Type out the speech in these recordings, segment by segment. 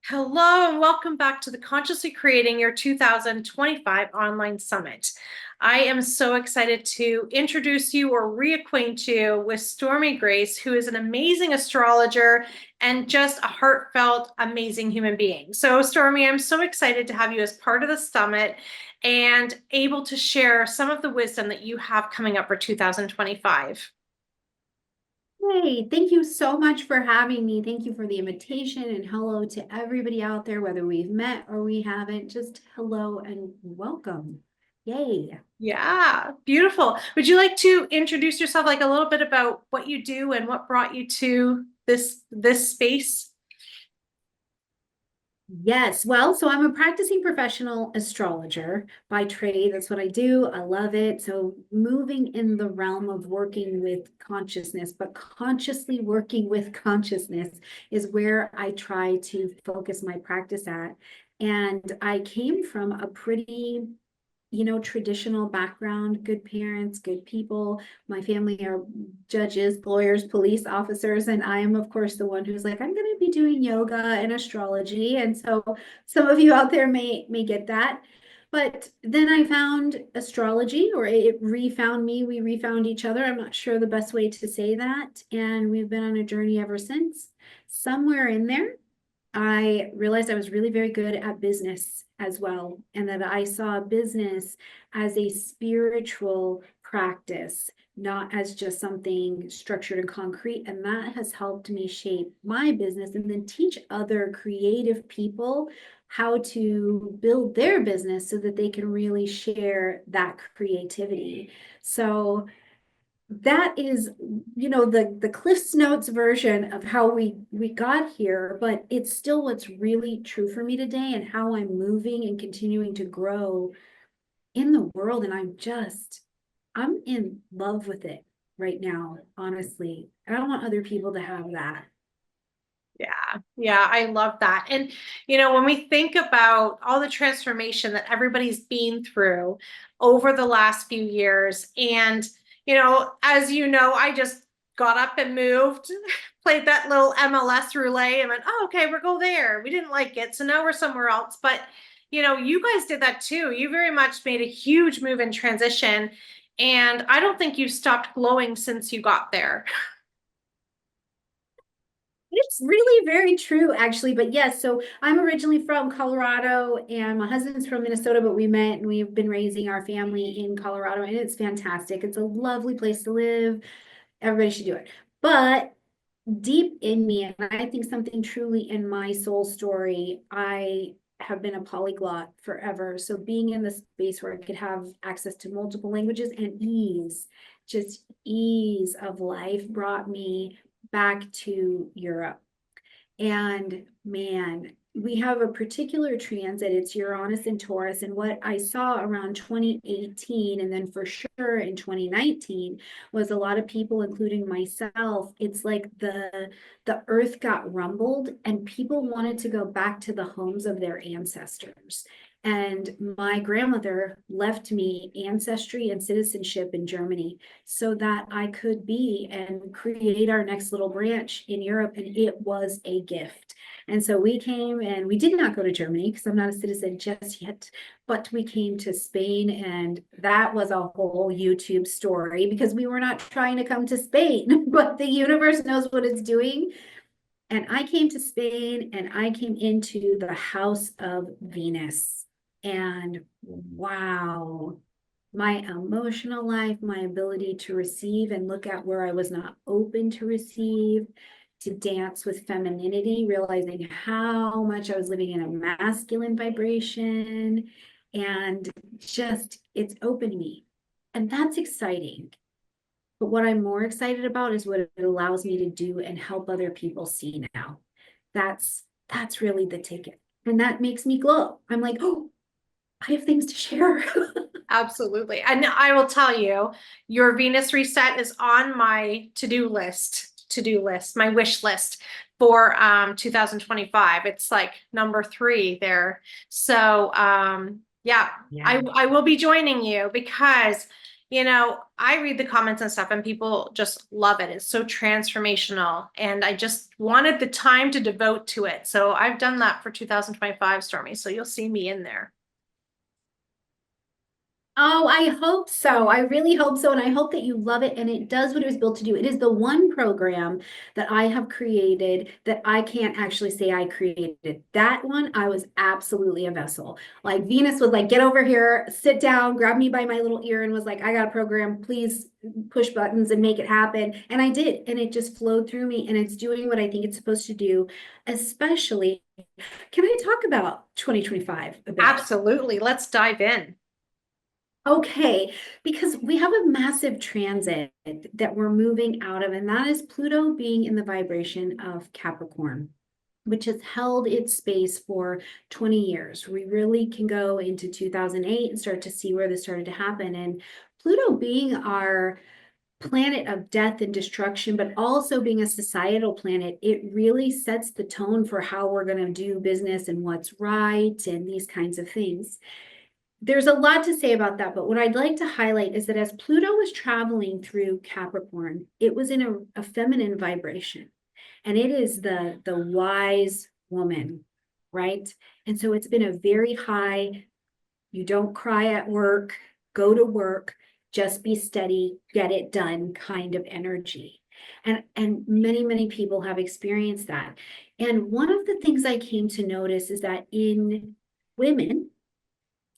Hello and welcome back to the Consciously Creating Your 2025 Online Summit. I am so excited to introduce you or reacquaint you with Stormie Grace, who is an amazing astrologer and just a heartfelt, amazing human being. So Stormie, I'm so excited to have you as part of the summit and able to share some of the wisdom that you have coming up for 2025. Hey, thank you so much for having me. Thank you for the invitation, and hello to everybody out there, whether we've met or we haven't. Just hello and welcome. Yay. Yeah, beautiful. Would you like to introduce yourself, like a little bit about what you do and what brought you to this space? Yes, well, so I'm a practicing professional astrologer by trade. That's what I do. I love it. So moving in the realm of working with consciousness, but consciously working with consciousness is where I try to focus my practice at. And I came from a pretty traditional background, good parents, good people. My family are judges, lawyers, police officers, and I am, of course, the one who's like, I'm going to be doing yoga and astrology. And so some of you out there may get that. But then I found astrology, or it refound me. We refound each other. I'm not sure the best way to say that. And we've been on a journey ever since. Somewhere in there, I realized I was really very good at business as well, and that I saw business as a spiritual practice, not as just something structured and concrete. And that has helped me shape my business and then teach other creative people how to build their business so that they can really share that creativity. So that is, the Cliff's Notes version of how we got here, but it's still what's really true for me today and how I'm moving and continuing to grow in the world. And I'm in love with it right now, honestly. I don't want other people to have that. Yeah, I love that. And, when we think about all the transformation that everybody's been through over the last few years, and, as you know, I just got up and moved, played that little MLS roulette and went, oh, okay, we'll go there. We didn't like it. So now we're somewhere else. But, you guys did that too. You very much made a huge move in transition. And I don't think you've stopped glowing since you got there. It's really very true, actually. But yes, so I'm originally from Colorado and my husband's from Minnesota, but we met and we've been raising our family in Colorado, and it's fantastic. It's a lovely place to live. Everybody should do it. But deep in me, and I think something truly in my soul story, I have been a polyglot forever. So being in the space where I could have access to multiple languages and just ease of life brought me back to Europe. And man, we have a particular transit. It's Uranus and Taurus. And what I saw around 2018, and then for sure in 2019, was a lot of people, including myself. It's like the earth got rumbled and people wanted to go back to the homes of their ancestors. And my grandmother left me ancestry and citizenship in Germany so that I could be and create our next little branch in Europe. And it was a gift. And so we came, and we did not go to Germany because I'm not a citizen just yet, but we came to Spain, and that was a whole YouTube story because we were not trying to come to Spain, but the universe knows what it's doing. And I came to Spain and I came into the house of Venus. And wow, my emotional life, my ability to receive and look at where I was not open to receive, to dance with femininity, realizing how much I was living in a masculine vibration, and just it's opened me. And that's exciting. But what I'm more excited about is what it allows me to do and help other people see now. That's really the ticket. And that makes me glow. I'm like, oh, I have things to share. Absolutely. And I will tell you, your Venus reset is on my to-do list, my wish list for 2025. It's like number 3 there. So yeah, Yeah. I will be joining you because I read the comments and stuff and people just love it. It's so transformational. And I just wanted the time to devote to it. So I've done that for 2025, Stormy. So you'll see me in there. Oh, I hope so. I really hope so. And I hope that you love it and it does what it was built to do. It is the one program that I have created that I can't actually say I created. That one, I was absolutely a vessel. Like Venus was like, get over here, sit down, grab me by my little ear and was like, I got a program, please push buttons and make it happen. And I did. And it just flowed through me and it's doing what I think it's supposed to do, especially, can I talk about 2025 a bit? Absolutely. Let's dive in. Okay, because we have a massive transit that we're moving out of, and that is Pluto being in the vibration of Capricorn, which has held its space for 20 years. We really can go into 2008 and start to see where this started to happen. And Pluto being our planet of death and destruction, but also being a societal planet, it really sets the tone for how we're going to do business and what's right and these kinds of things. There's a lot to say about that, but what I'd like to highlight is that as Pluto was traveling through Capricorn, it was in a feminine vibration, and it is the wise woman, right? And so it's been a very high, you don't cry at work, go to work, just be steady, get it done kind of energy. And many people have experienced that. And one of the things I came to notice is that in women,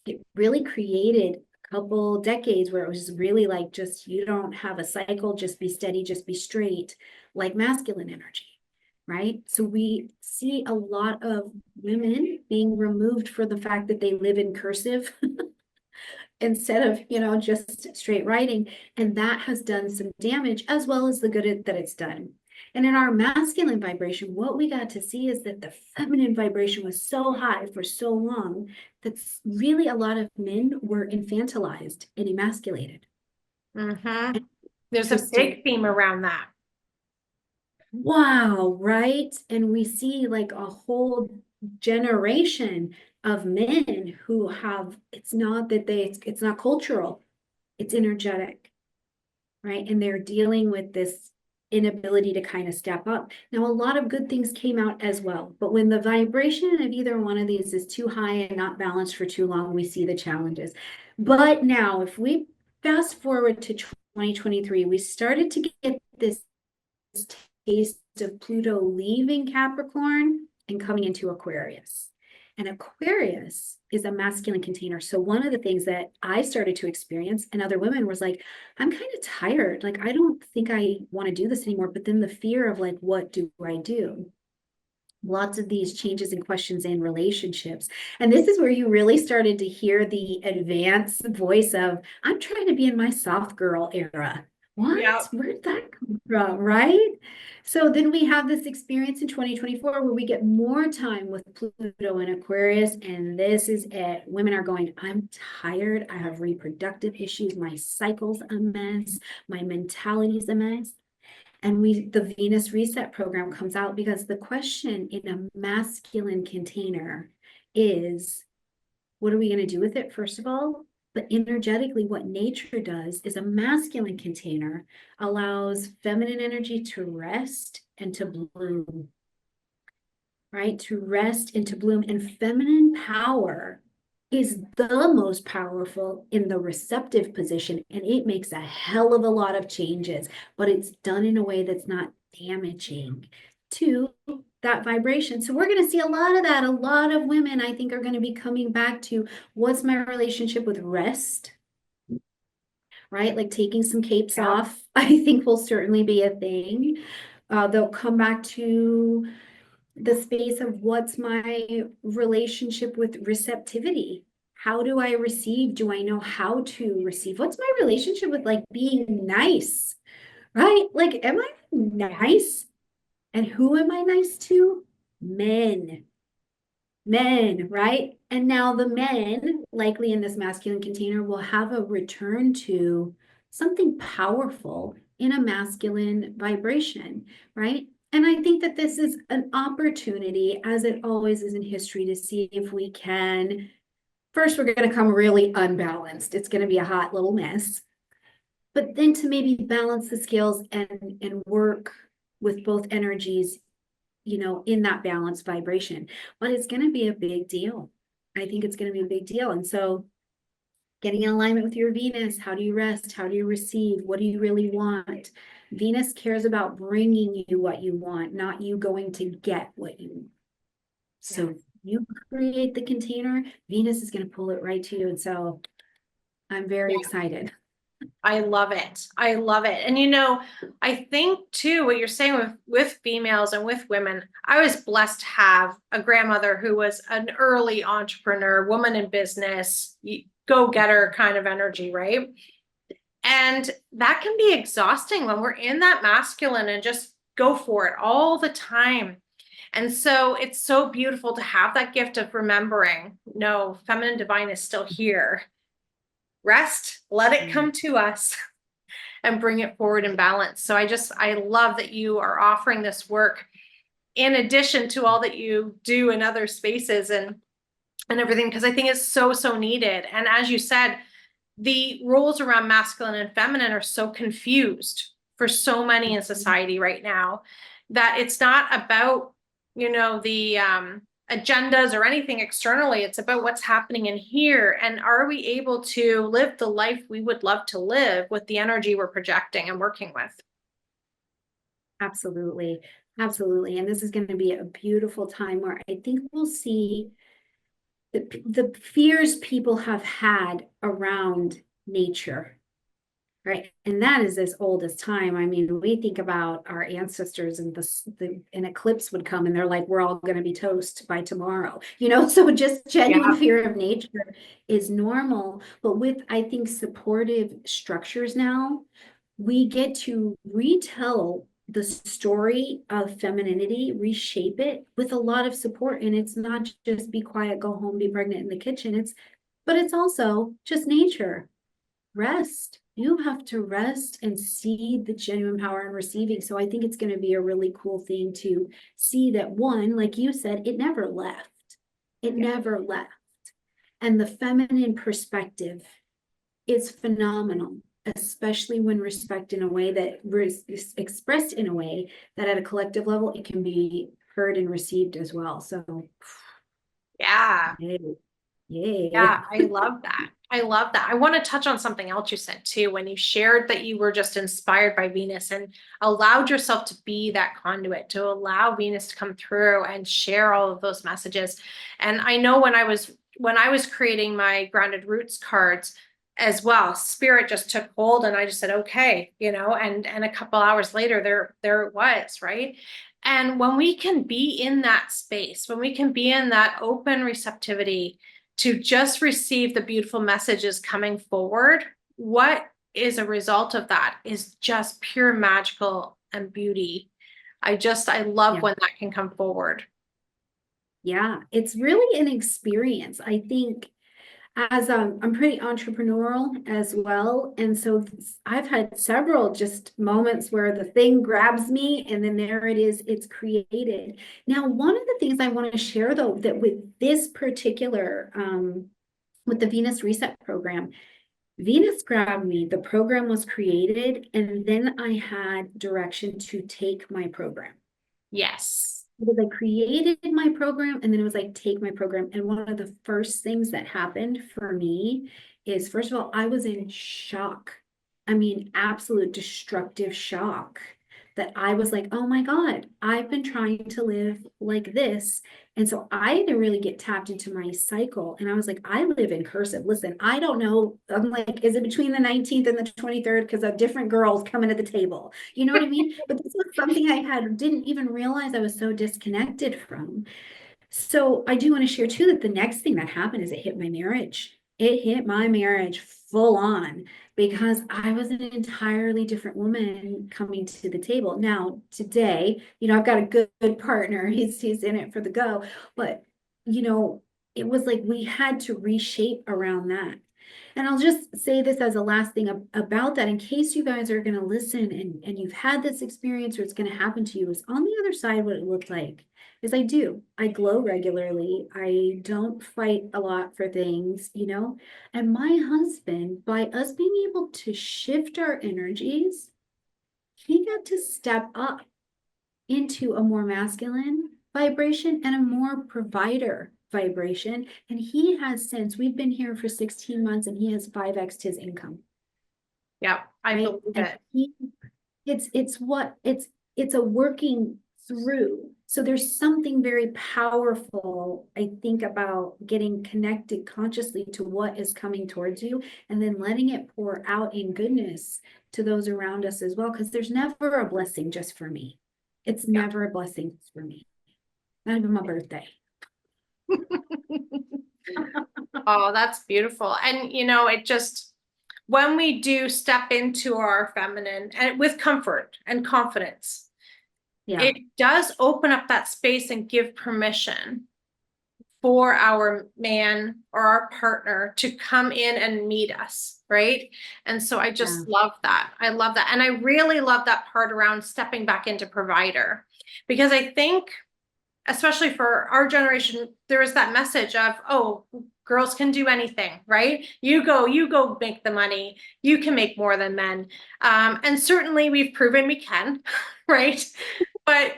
it really created a couple decades where it was really like, just, you don't have a cycle, just be steady, just be straight, like masculine energy, right? So we see a lot of women being removed for the fact that they live in cursive instead of, just straight writing. And that has done some damage as well as the good that it's done. And in our masculine vibration, what we got to see is that the feminine vibration was so high for so long that really a lot of men were infantilized and emasculated. Mm-hmm. There's a big theme around that. Wow, right? And we see like a whole generation of men who have, it's not that it's not cultural, it's energetic, right? And they're dealing with this inability to kind of step up. Now, a lot of good things came out as well, but when the vibration of either one of these is too high and not balanced for too long, we see the challenges. But now, if we fast forward to 2023, we started to get this taste of Pluto leaving Capricorn and coming into Aquarius. And Aquarius is a masculine container. So one of the things that I started to experience and other women was like, I'm kind of tired. Like, I don't think I want to do this anymore. But then the fear of like, what do I do? Lots of these changes and questions in relationships. And this is where you really started to hear the advanced voice of, I'm trying to be in my soft girl era. What? Yeah. Where'd that come from? Right? So then we have this experience in 2024 where we get more time with Pluto and Aquarius. And this is it. Women are going, I'm tired. I have reproductive issues. My cycle's a mess. My mentality's a mess. And the Venus Reset program comes out because the question in a masculine container is, what are we going to do with it, first of all? But energetically, what nature does is a masculine container allows feminine energy to rest and to bloom, right? To rest and to bloom. And feminine power is the most powerful in the receptive position, and it makes a hell of a lot of changes, but it's done in a way that's not damaging to that vibration. So we're going to see a lot of that. A lot of women, I think, are going to be coming back to, what's my relationship with rest, right? Like taking some capes off, I think will certainly be a thing. They'll come back to the space of, what's my relationship with receptivity? How do I receive? Do I know how to receive? What's my relationship with like being nice, right? Like, am I nice? And who am I nice to? Men, right? And now the men, likely in this masculine container, will have a return to something powerful in a masculine vibration, right? And I think that this is an opportunity, as it always is in history, to see if we can. First, we're going to come really unbalanced. It's going to be a hot little mess. but then to maybe balance the scales and work with both energies, in that balanced vibration. But it's going to be a big deal. I think it's going to be a big deal. And so getting in alignment with your Venus, how do you rest? How do you receive? What do you really want? Venus cares about bringing you what you want, not you going to get what you want. So you create the container, Venus is going to pull it right to you. And so I'm very excited. I love it. I love it. And I think too, what you're saying with females and with women, I was blessed to have a grandmother who was an early entrepreneur, woman in business, go-getter kind of energy, right? And that can be exhausting when we're in that masculine and just go for it all the time. And so it's so beautiful to have that gift of remembering, no, feminine divine is still here. Rest, let it come to us and bring it forward in balance. So I love that you are offering this work in addition to all that you do in other spaces and everything, because I think it's so, so needed. And as you said, the roles around masculine and feminine are so confused for so many in society right now that it's not about, the agendas or anything externally. It's about what's happening in here. And are we able to live the life we would love to live with the energy we're projecting and working with? Absolutely. Absolutely. And this is going to be a beautiful time where I think we'll see the fears people have had around nature, right? And that is as old as time. I mean, we think about our ancestors and an eclipse would come and they're like, we're all going to be toast by tomorrow, so just genuine fear of nature is normal. But with, I think, supportive structures now, we get to retell the story of femininity, reshape it with a lot of support. And it's not just be quiet, go home, be pregnant in the kitchen. But it's also just nature. Rest. You have to rest and see the genuine power in receiving. So I think it's going to be a really cool thing to see that, one, like you said, it never left. It never left. And the feminine perspective is phenomenal, especially when respect in a way that is expressed in a way that at a collective level, it can be heard and received as well. So yeah. Yay. Yeah, I love that. I love that. I want to touch on something else you said too, when you shared that you were just inspired by Venus and allowed yourself to be that conduit, to allow Venus to come through and share all of those messages. And I know when I was creating my grounded roots cards as well, spirit just took hold and I just said, okay, and a couple hours later, there it was, right? And when we can be in that space, when we can be in that open receptivity to just receive the beautiful messages coming forward, what is a result of that is just pure magical and beauty. I love when that can come forward. Yeah, it's really an experience. I think as I'm pretty entrepreneurial as well. And so I've had several just moments where the thing grabs me and then there it is, it's created. Now, one of the things I want to share though, that with this particular, with the Venus Reset program, Venus grabbed me, the program was created, and then I had direction to take my program. Yes. Because I created my program and then it was like, take my program. And one of the first things that happened for me is, first of all, I was in shock. I mean, absolute destructive shock that I was like, oh my God, I've been trying to live like this. And so I had to really get tapped into my cycle. And I was like, I live in cursive. Listen, I don't know. I'm like, is it between the 19th and the 23rd? Because of different girls coming to the table. You know what I mean? But this was something I didn't even realize I was so disconnected from. So I do want to share too that the next thing that happened is it hit my marriage. It hit my marriage full on because I was an entirely different woman coming to the table. Now, today, I've got a good partner. He's in it for the go. But, it was like we had to reshape around that. And I'll just say this as a last thing about that, in case you guys are going to listen and you've had this experience or it's going to happen to you, is on the other side what it looked like. is I do. I glow regularly. I don't fight a lot for things, you know? And my husband, by us being able to shift our energies, he got to step up into a more masculine vibration and a more provider vibration. And he has since we've been here for 16 months and he has 5x'd his income. Yeah, I Right. believe And it. it's a working through. So there's something very powerful, I think, about getting connected consciously to what is coming towards you and then letting it pour out in goodness to those around us as well. Because there's never a blessing just for me. It's Yeah. never a blessing just for me. Not even my birthday. Oh, that's beautiful. And it just, when we do step into our feminine and with comfort and confidence, Yeah. it does open up that space and give permission for our man or our partner to come in and meet us, right? And so I just love that. I love that. And I really love that part around stepping back into provider, because I think, especially for our generation, there is that message of, oh, girls can do anything, right? You go make the money. You can make more than men. And certainly we've proven we can, right? But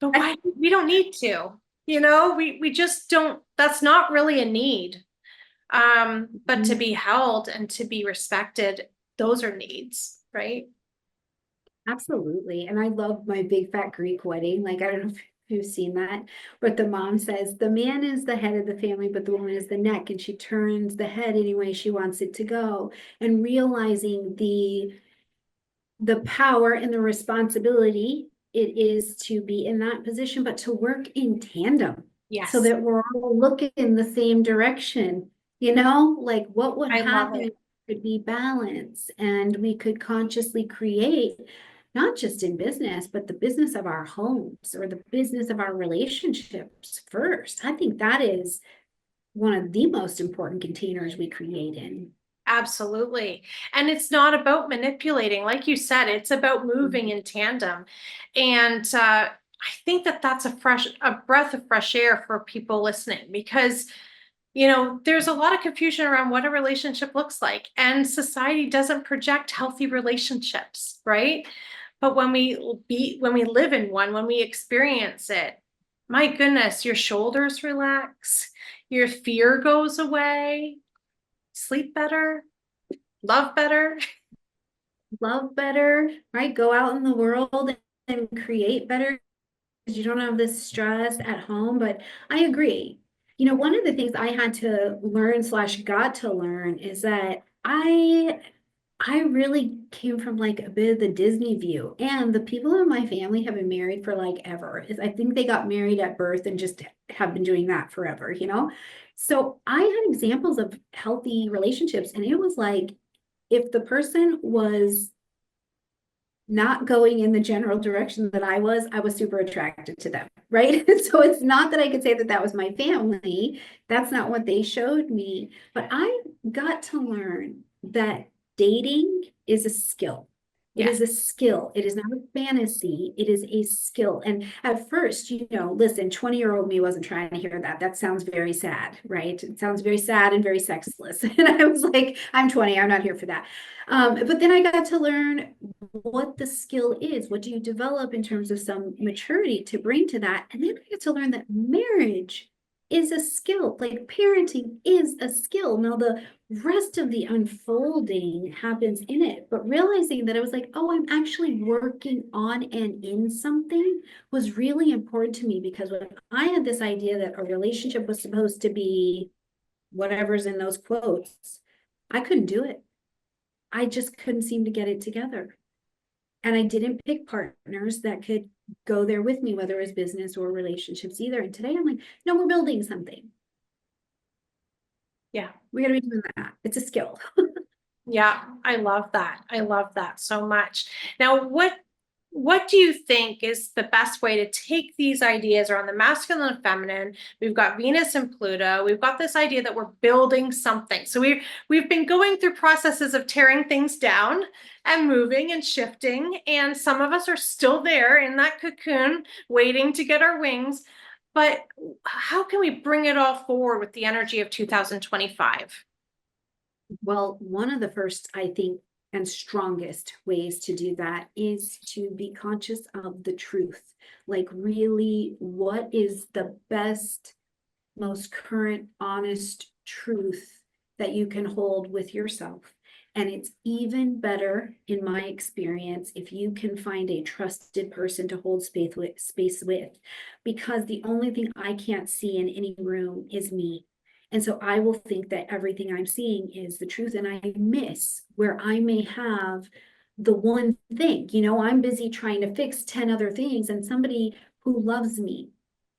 why? We don't need to, we just don't, that's not really a need. But to be held and to be respected, those are needs, right? Absolutely. And I love my big fat Greek wedding. Like, I don't know if you've seen that, but the mom says the man is the head of the family, but the woman is the neck, and she turns the head any way she wants it to go. And realizing the power and the responsibility it is to be in that position, but to work in tandem. Yes. So that we're all looking in the same direction, like what would happen if it could be balance and we could consciously create, not just in business, but the business of our homes or the business of our relationships first. I think that is one of the most important containers we create in. Absolutely. And it's not about manipulating. Like you said, it's about moving in tandem. And I think that that's a breath of fresh air for people listening, because, there's a lot of confusion around what a relationship looks like, and society doesn't project healthy relationships, right? But when we live in one, when we experience it, my goodness, your shoulders relax, your fear goes away, sleep better, love better. Love better, right? Go out in the world and create better because you don't have this stress at home. But I agree. One of the things I had to learn / got to learn is that I really came from like a bit of the Disney view, and the people in my family have been married for like ever. I think they got married at birth and just have been doing that forever, So I had examples of healthy relationships, and it was like if the person was not going in the general direction that I was super attracted to them, right? So it's not that I could say that that was my family. That's not what they showed me. But I got to learn that dating is a skill. It is a skill. It is not a fantasy. It is a skill. And at first, listen, 20-year-old me wasn't trying to hear that. That sounds very sad, right? It sounds very sad and very sexless. And I was like, I'm 20. I'm not here for that. But then I got to learn what the skill is. What do you develop in terms of some maturity to bring to that? And then I get to learn that marriage is a skill. Like parenting is a skill. Now the rest of the unfolding happens in it, but realizing that I was like, oh, I'm actually working on and in something was really important to me, because when I had this idea that a relationship was supposed to be whatever's in those quotes, I couldn't do it. I just couldn't seem to get it together. And I didn't pick partners that could go there with me, whether it was business or relationships either. And today I'm like, no, we're building something. Yeah. We gotta be doing that. It's a skill. Yeah, I love that. I love that so much. Now, what do you think is the best way to take these ideas around the masculine and feminine? We've got Venus and Pluto. We've got this idea that we're building something. So we've been going through processes of tearing things down and moving and shifting. And some of us are still there in that cocoon, waiting to get our wings. but how can we bring it all forward with the energy of 2025? Well, one of the first, I think, and strongest ways to do that is to be conscious of the truth. Like, really, what is the best, most current, honest truth that you can hold with yourself? And it's even better, in my experience, if you can find a trusted person to hold space with, because the only thing I can't see in any room is me. And so I will think that everything I'm seeing is the truth, and I miss where I may have the one thing. I'm busy trying to fix 10 other things, and somebody who loves me,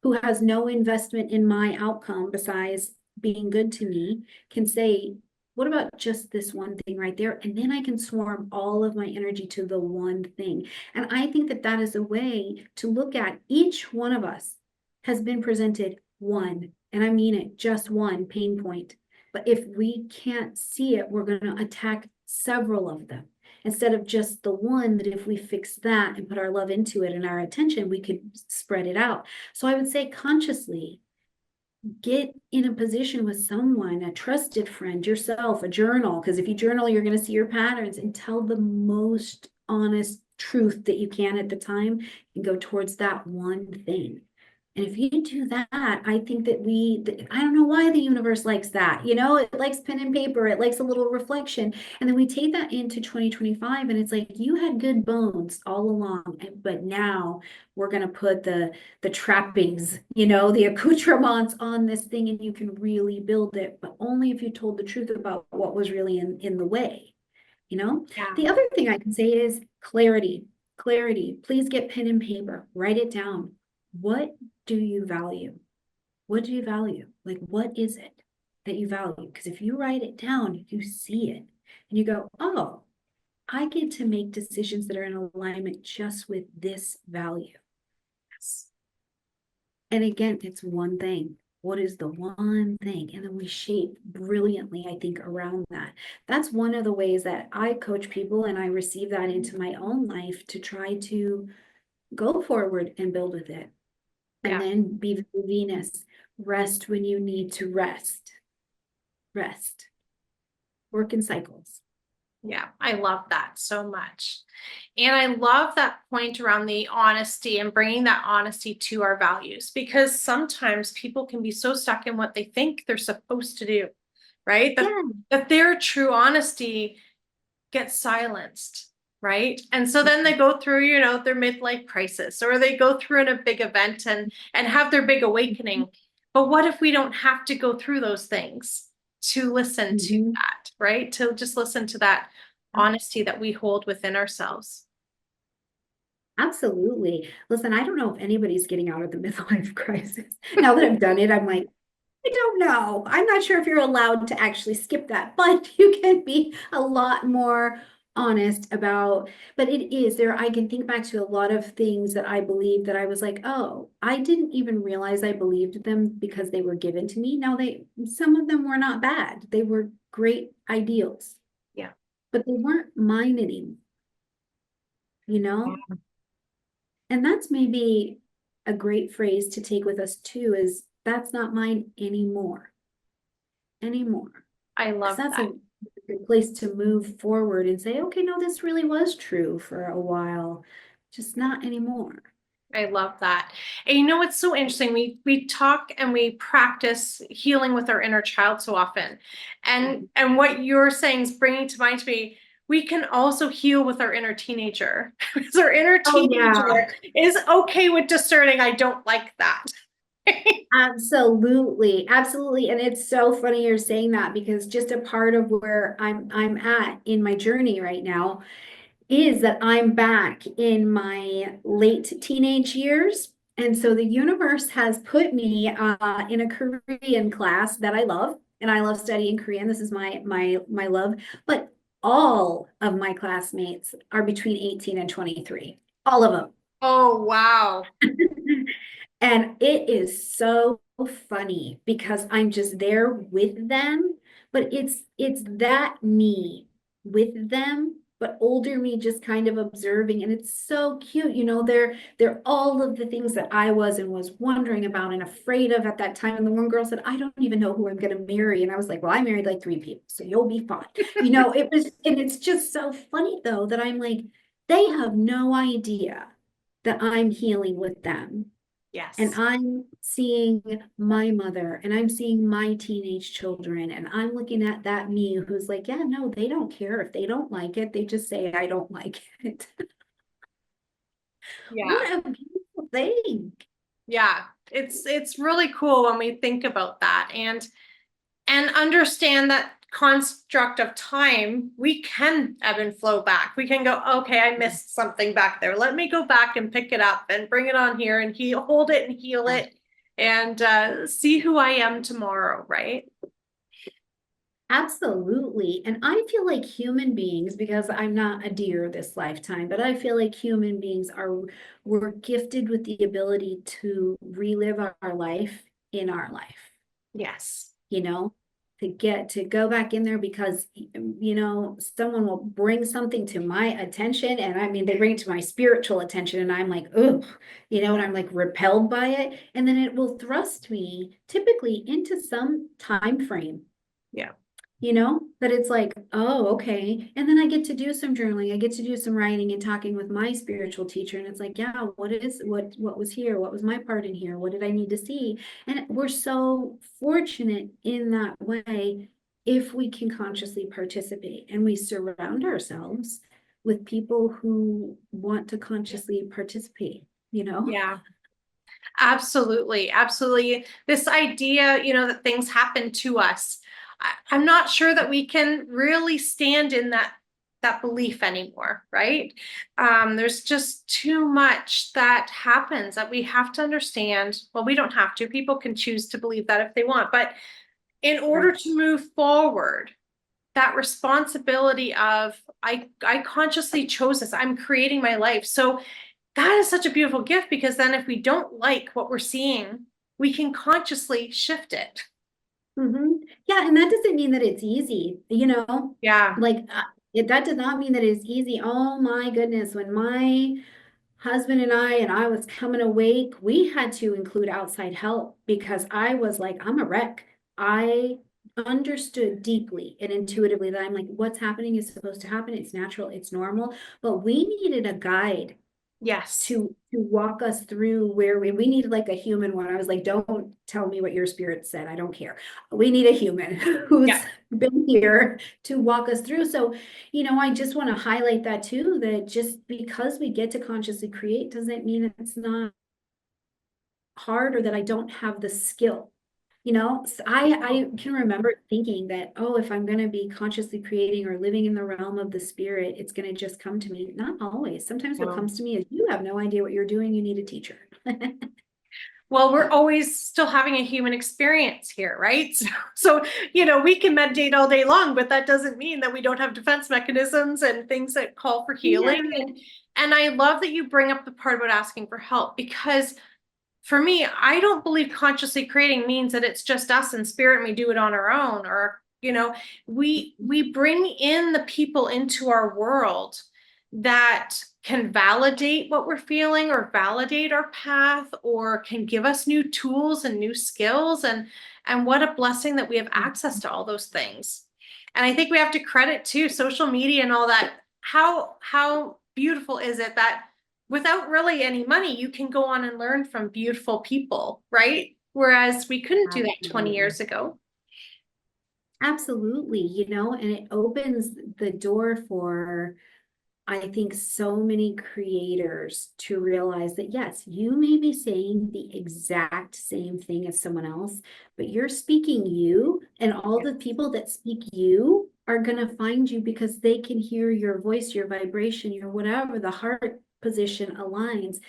who has no investment in my outcome besides being good to me, can say, what about just this one thing right there? And then I can swarm all of my energy to the one thing. And I think that that is a way to look at each one of us has been presented one, and I mean it, just one pain point. But if we can't see it, we're going to attack several of them instead of just the one, that if we fix that and put our love into it and our attention, we could spread it out. So I would say consciously get in a position with someone, a trusted friend, yourself, a journal, because if you journal, you're going to see your patterns, and tell the most honest truth that you can at the time and go towards that one thing. And if you do that, I think that I don't know why the universe likes that. It likes pen and paper, it likes a little reflection. And then we take that into 2025, and it's like, you had good bones all along, but now we're going to put the trappings, the accoutrements on this thing, and you can really build it, but only if you told the truth about what was really in the way. Yeah. The other thing I can say is clarity. Clarity. Please get pen and paper, write it down. What do you value? What do you value? Like, what is it that you value? Because if you write it down, you see it and you go, oh, I get to make decisions that are in alignment just with this value. Yes. And again, it's one thing. What is the one thing? And then we shape brilliantly, I think, around that. That's one of the ways that I coach people, and I receive that into my own life to try to go forward and build with it. And Yeah. then be Venus, rest when you need to rest. Rest. Work in cycles. Yeah, I love that so much. And I love that point around the honesty and bringing that honesty to our values, because sometimes people can be so stuck in what they think they're supposed to do, right? Yeah. That their true honesty gets silenced, right? And so then they go through, their midlife crisis, or they go through in a big event and have their big awakening. But what if we don't have to go through those things to listen to Mhm. that, right? To just listen to that honesty that we hold within ourselves. Absolutely. Listen, I don't know if anybody's getting out of the midlife crisis. Now that I've done it, I'm like, I don't know. I'm not sure if you're allowed to actually skip that, but you can be a lot more honest about, but it is there. I can think back to a lot of things that I believed that I was like, oh, I didn't even realize I believed them because they were given to me. Now some of them were not bad. They were great ideals, Yeah. but they weren't mine anymore, you know? And that's maybe a great phrase to take with us too, is that's not mine anymore. I Because love that's that. a good place to move forward and say, okay, no, this really was true for a while, just not anymore. I love that. And what's so interesting? We talk and we practice healing with our inner child so often. And what you're saying is bringing to mind to me, we can also heal with our inner teenager. Because our inner Oh, yeah. teenager is okay with discerning, I don't like that. Absolutely, absolutely. And it's so funny you're saying that, because just a part of where I'm at in my journey right now is that I'm back in my late teenage years. And so the universe has put me in a Korean class that I love, and I love studying Korean. This is my love. But all of my classmates are between 18 and 23. All of them. Oh, wow. And it is so funny because I'm just there with them, but it's that me with them, but older me just kind of observing. And it's so cute. You know, they're all of the things that I was and was wondering about and afraid of at that time. And the one girl said, I don't even know who I'm going to marry. And I was like, well, I married like 3 people, so you'll be fine. You know, it was, and it's just so funny though, that I'm like, they have no idea that I'm healing with them. And Yes. I'm seeing my mother and I'm seeing my teenage children, and I'm looking at that me who's like, yeah, no, they don't care if they don't like it. They just say, I don't like it. Yeah. What a beautiful thing. Yeah. It's really cool when we think about that and understand that construct of time. We can ebb and flow back. We can go, okay, I missed something back there. Let me go back and pick it up and bring it on here and hold it and heal it and see who I am tomorrow, right? Absolutely. And I feel like human beings, because I'm not a deer this lifetime, but I feel like human beings we're gifted with the ability to relive our life in our life, Yes. you know, to go back in there, because, you know, someone will bring something to my attention. And I mean, they bring it to my spiritual attention and I'm like, oh, you know, and I'm like repelled by it. And then it will thrust me typically into some time frame, Yeah. you know, that it's like, oh, okay. And then I get to do some journaling. I get to do some writing and talking with my spiritual teacher. And it's like, yeah, what was here? What was my part in here? What did I need to see? And we're so fortunate in that way if we can consciously participate and we surround ourselves with people who want to consciously participate, you know? Yeah. Absolutely. Absolutely. This idea, that things happen to us. I'm not sure that we can really stand in that belief anymore, right? There's just too much that happens that we have to understand. Well, we don't have to. People can choose to believe that if they want, but in order Right. to move forward, that responsibility of I consciously chose this. I'm creating my life. So that is such a beautiful gift, because then if we don't like what we're seeing, we can consciously shift it. Yeah, and that doesn't mean that it's easy, you know, Yeah. like that does not mean that it's easy. Oh my goodness, when my husband and I was coming awake, we had to include outside help because I was like, I'm a wreck. I understood deeply and intuitively that I'm like, what's happening is supposed to happen. It's natural, it's normal, but we needed a guide Yes. to walk us through where we needed like a human one. I was like, don't tell me what your spirit said. I don't care. We need a human who's Yeah. been here to walk us through. So, you know, I just want to highlight that too, that just because we get to consciously create doesn't mean it's not hard or that I don't have the skill. You know, so I can remember thinking that, oh, if I'm going to be consciously creating or living in the realm of the spirit, it's going to just come to me. Not always. Sometimes what No. comes to me is you have no idea what you're doing. You need a teacher. Well, we're always still having a human experience here, right? So, we can meditate all day long, but that doesn't mean that we don't have defense mechanisms and things that call for Yeah. healing. And I love that you bring up the part about asking for help, because for me, I don't believe consciously creating means that it's just us and spirit and we do it on our own, or, we bring in the people into our world that can validate what we're feeling or validate our path or can give us new tools and new skills, and what a blessing that we have access to all those things. And I think we have to credit too social media and all that. How beautiful is it that without really any money, you can go on and learn from beautiful people, right? Whereas we couldn't do that 20 Absolutely. years ago. Absolutely, you know, and it opens the door for, I think, so many creators to realize that yes, you may be saying the exact same thing as someone else, but you're speaking you, and all Yeah. the people that speak you are going to find you because they can hear your voice, your vibration, your whatever, the heart position aligns.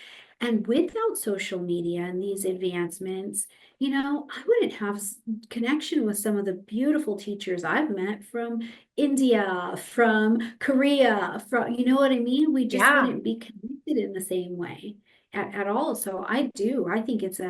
And without social media and these advancements, you know, I wouldn't have connection with some of the beautiful teachers I've met from India, from Korea, from, you know what I mean? We just Yeah. wouldn't be connected in the same way at all. So I think it's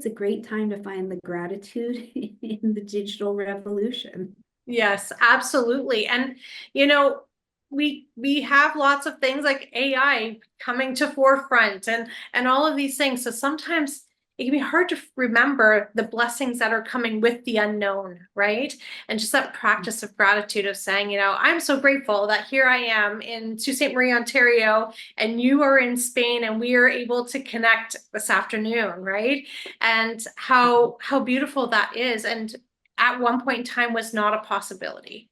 a great time to find the gratitude in the digital revolution. Yes, absolutely. And, you know, we have lots of things like AI coming to forefront and all of these things. So sometimes it can be hard to remember the blessings that are coming with the unknown, right? And just that practice of gratitude of saying, you know, I'm so grateful that here I am in Sault Ste. Marie, Ontario, and you are in Spain, and we are able to connect this afternoon, right? And how beautiful that is. And at one point in time was not a possibility.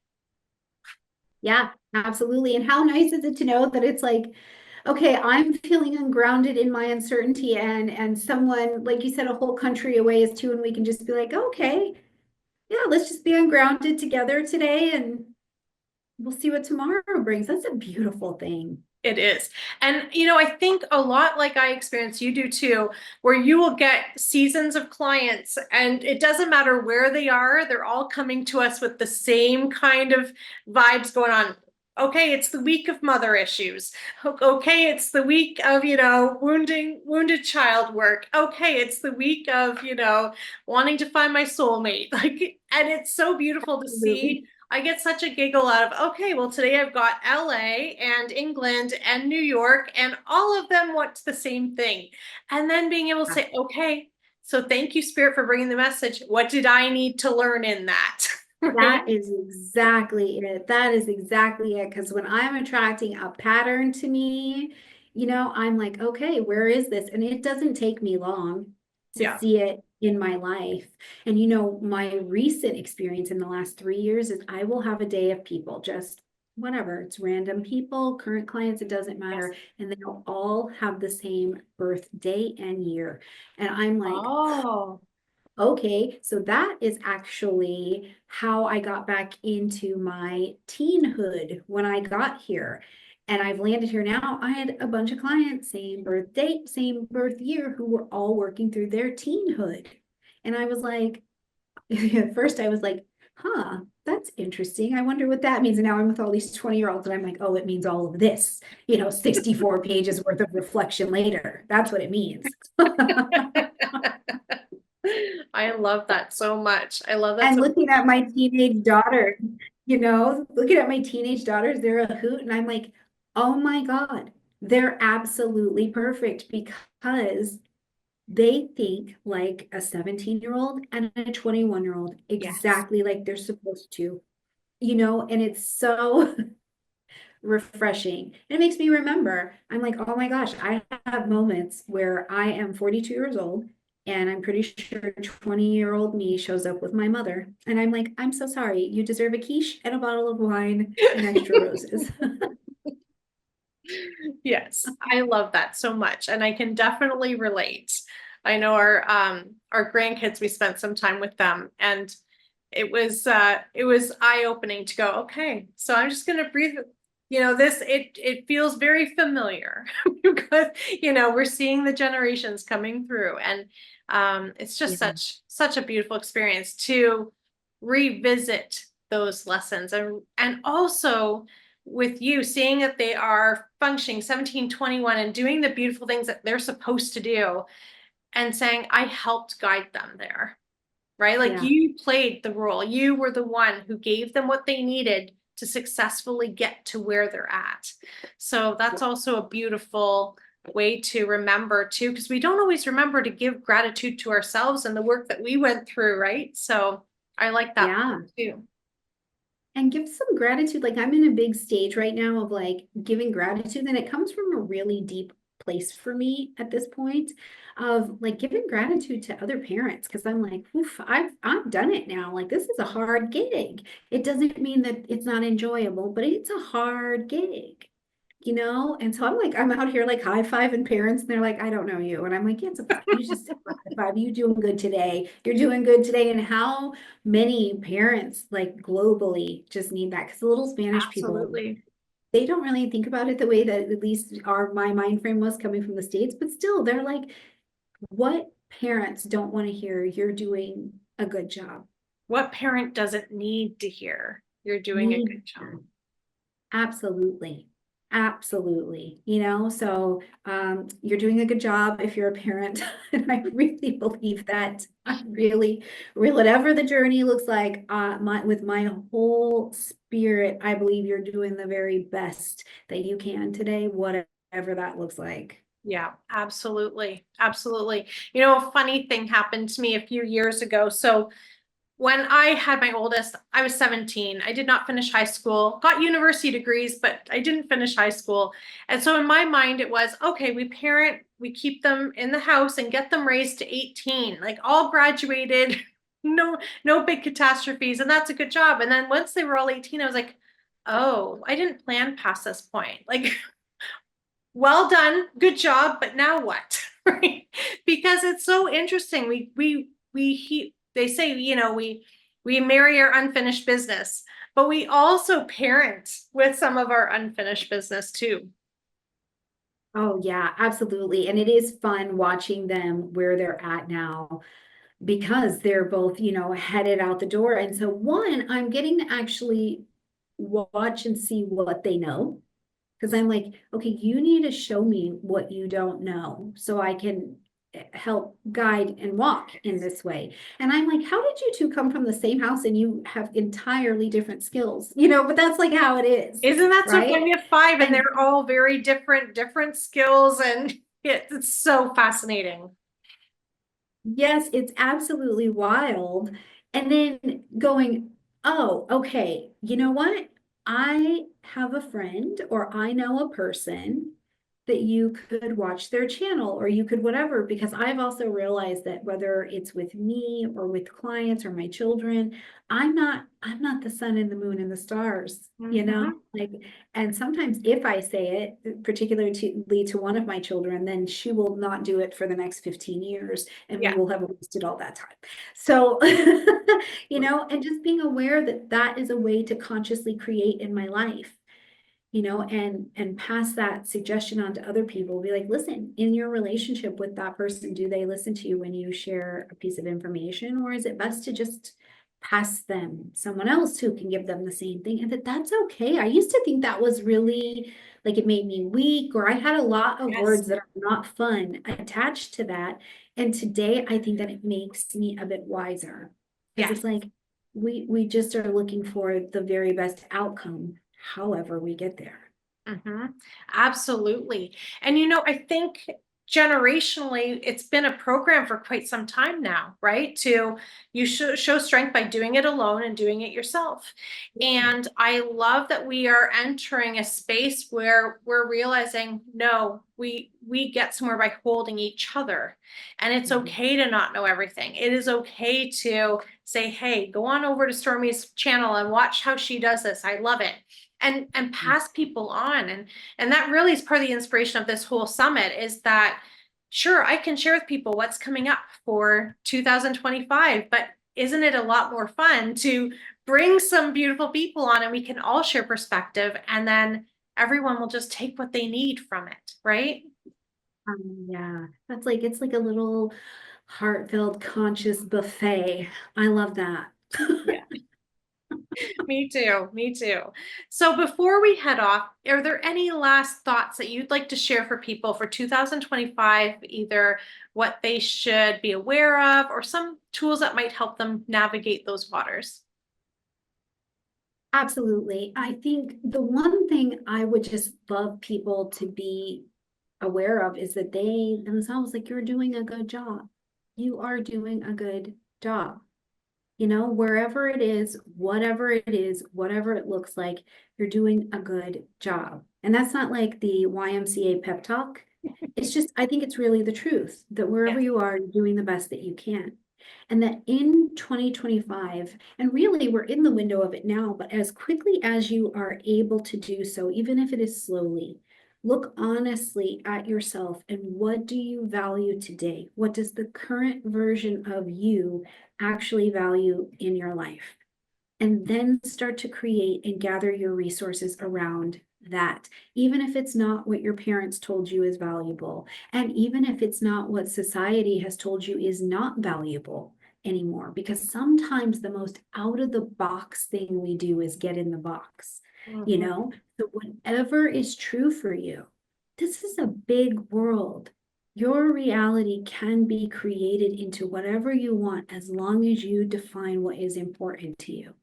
Yeah, absolutely. And how nice is it to know that it's like, okay, I'm feeling ungrounded in my uncertainty, and someone, like you said, a whole country away is too, and we can just be like, okay, yeah, let's just be ungrounded together today, and we'll see what tomorrow brings. That's a beautiful thing. It is. And, you know, I think a lot like I experience, you do too, where you will get seasons of clients and it doesn't matter where they are, they're all coming to us with the same kind of vibes going on. Okay, it's the week of mother issues. Okay, it's the week of, you know, wounded child work. Okay, it's the week of, you know, wanting to find my soulmate. Like, and it's so beautiful to Absolutely. see. I get such a giggle out of, okay, well, today I've got LA and England and New York, and all of them want the same thing. And then being able to say, okay, so thank you, Spirit, for bringing the message. What did I need to learn in that? Right? That is exactly it. That is exactly it. Because when I'm attracting a pattern to me, I'm like, okay, where is this? And it doesn't take me long to Yeah. see it in my life. And my recent experience in the last 3 years is I will have a day of people, just whatever, it's random people, current clients, it doesn't Yes. matter. And they'll all have the same birthday and year. And I'm like, Oh, okay, so that is actually how I got back into my teenhood when I got here. And I've landed here now. I had a bunch of clients, same birth date, same birth year, who were all working through their teenhood. And I was like, at first I was like, huh, that's interesting. I wonder what that means. And now I'm with all these 20-year-olds and I'm like, oh, it means all of this, 64 pages worth of reflection later. That's what it means. I love that so much. I love that And so looking at my teenage daughter, looking at my teenage daughters, they're a hoot. And I'm like, oh my God, they're absolutely perfect because they think like a 17-year-old and a 21-year-old, yes. exactly like they're supposed to, and it's so refreshing. And it makes me remember, I'm like, oh my gosh, I have moments where I am 42 years old and I'm pretty sure 20-year-old me shows up with my mother. And I'm like, I'm so sorry. You deserve a quiche and a bottle of wine and extra roses. Yes, I love that so much, and I can definitely relate. I know our grandkids, we spent some time with them, and it was eye-opening to go, okay, so I'm just gonna breathe. You know, it feels very familiar because, you know, we're seeing the generations coming through, and it's just Yeah. such a beautiful experience to revisit those lessons and also with you seeing that they are functioning 1721 and doing the beautiful things that they're supposed to do and saying, I helped guide them there, right? Like Yeah. you played the role. You were the one who gave them what they needed to successfully get to where they're at. So that's also a beautiful way to remember too, because we don't always remember to give gratitude to ourselves and the work that we went through, right? So I like that Yeah. too. And give some gratitude. Like I'm in a big stage right now of like giving gratitude, and it comes from a really deep place for me at this point of like giving gratitude to other parents because I'm like, oof, I've done it now. Like this is a hard gig. It doesn't mean that it's not enjoyable, but it's a hard gig. And so I'm like, I'm out here like high-fiving parents, and they're like, I don't know you. And I'm like, yeah, it's okay. You just high five. You doing good today. You're doing good today. And how many parents like globally just need that? Because the little Spanish people, Absolutely. they don't really think about it the way that at least my mind frame was coming from the States, but still they're like, what parents don't want to hear you're doing a good job? What parent doesn't need to hear you're doing a Need good job? absolutely. Absolutely. So you're doing a good job if you're a parent. And I really believe that. I really, whatever the journey looks like, with my whole spirit, I believe you're doing the very best that you can today, whatever that looks like. Yeah, absolutely. Absolutely. You know, a funny thing happened to me a few years ago. So when I had my oldest, I was 17. I did not finish high school, got university degrees, but I didn't finish high school. And so in my mind, it was okay, we parent, we keep them in the house and get them raised to 18, like all graduated, no big catastrophes, and that's a good job. And then once they were all 18, I was like, oh, I didn't plan past this point. Like, well done, good job, but now what? Right? Because it's so interesting. They say, we marry our unfinished business, but we also parent with some of our unfinished business too. Oh, yeah, absolutely. And it is fun watching them where they're at now because they're both, headed out the door. And so, one, I'm getting to actually watch and see what they know. Because I'm like, okay, you need to show me what you don't know so I can help guide and walk in this way. And I'm like, how did you two come from the same house and you have entirely different skills? But that's like how it is, Isn't that so right? fun? We have five and And they're all very different skills. And it's so fascinating. yes, it's absolutely wild. And then going, oh, okay, you know what? I have a friend or I know a person that you could watch their channel or you could whatever, because I've also realized that whether it's with me or with clients or my children, I'm not the sun and the moon and the stars, Mhm. like, and sometimes if I say it, particularly to one of my children, then she will not do it for the next 15 years and we Yeah. will have wasted all that time. So, and just being aware that that is a way to consciously create in my life, and pass that suggestion on to other people. Be like, listen, in your relationship with that person, do they listen to you when you share a piece of information, or is it best to just pass them someone else who can give them the same thing, and that's okay? I used to think that was really like it made me weak, or I had a lot of Yes. words that are not fun attached to that. And today I think that it makes me a bit wiser because Yes. it's like we just are looking for the very best outcome however we get there. Hmm. Absolutely. And I think generationally, it's been a program for quite some time now, right? You show strength by doing it alone and doing it yourself. And I love that we are entering a space where we're realizing, no, we get somewhere by holding each other. And it's Mhm. okay to not know everything. It is okay to say, hey, go on over to Stormie's channel and watch how she does this. I love it, and pass people on. And that really is part of the inspiration of this whole summit, is that sure, I can share with people what's coming up for 2025, but isn't it a lot more fun to bring some beautiful people on and we can all share perspective, and then everyone will just take what they need from it, right? Yeah, that's like it's like a little heartfelt conscious buffet. I love that. Yeah. Me too. Me too. So before we head off, are there any last thoughts that you'd like to share for people for 2025, either what they should be aware of or some tools that might help them navigate those waters? Absolutely. I think the one thing I would just love people to be aware of is that they themselves, like, you're doing a good job. You are doing a good job. Wherever it is, whatever it looks like, you're doing a good job. And that's not like the YMCA pep talk. It's just, I think it's really the truth that wherever Yes. you are, you're doing the best that you can. And that in 2025, and really we're in the window of it now, but as quickly as you are able to do so, even if it is slowly, look honestly at yourself and what do you value today? What does the current version of you actually value in your life? And then start to create and gather your resources around that, even if it's not what your parents told you is valuable, and even if it's not what society has told you is not valuable. anymore, because sometimes the most out of the box thing we do is get in the box, you know? So whatever is true for you, this is a big world. Your reality can be created into whatever you want as long as you define what is important to you.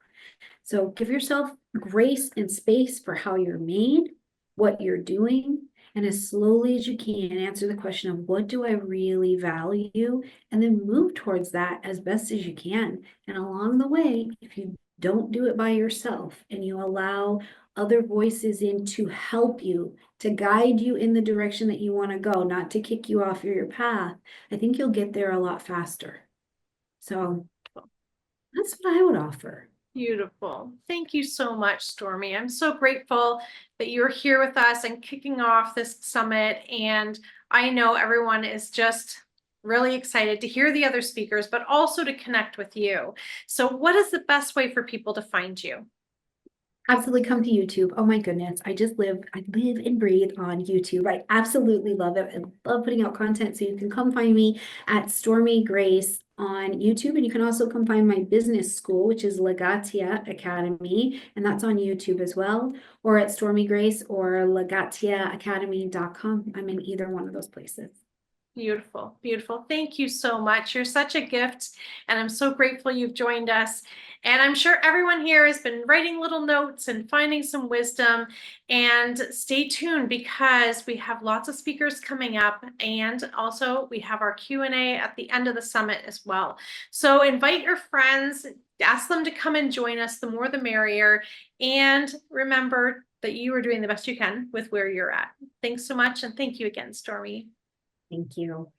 So give yourself grace and space for how you're made, what you're doing, and as slowly as you can, answer the question of what do I really value? And then move towards that as best as you can. And along the way, if you don't do it by yourself and you allow other voices in to help you, to guide you in the direction that you want to go, not to kick you off your path, I think you'll get there a lot faster. So that's what I would offer. Beautiful. Thank you so much, Stormie. I'm so grateful that you're here with us and kicking off this summit. And I know everyone is just really excited to hear the other speakers, but also to connect with you. So what is the best way for people to find you? Absolutely come to YouTube. Oh my goodness. I live and breathe on YouTube. I absolutely love it. I love putting out content. So you can come find me at Stormie Grace on YouTube. And you can also come find my business school, which is Legatia Academy. And that's on YouTube as well, or at Stormie Grace or legatiaacademy.com. I'm in either one of those places. Beautiful, beautiful. Thank you so much. You're such a gift, and I'm so grateful you've joined us. And I'm sure everyone here has been writing little notes and finding some wisdom. And stay tuned because we have lots of speakers coming up, and also we have our Q&A at the end of the summit as well. So invite your friends, ask them to come and join us. The more the merrier. And remember that you are doing the best you can with where you're at. Thanks so much, and thank you again, Stormie. Thank you.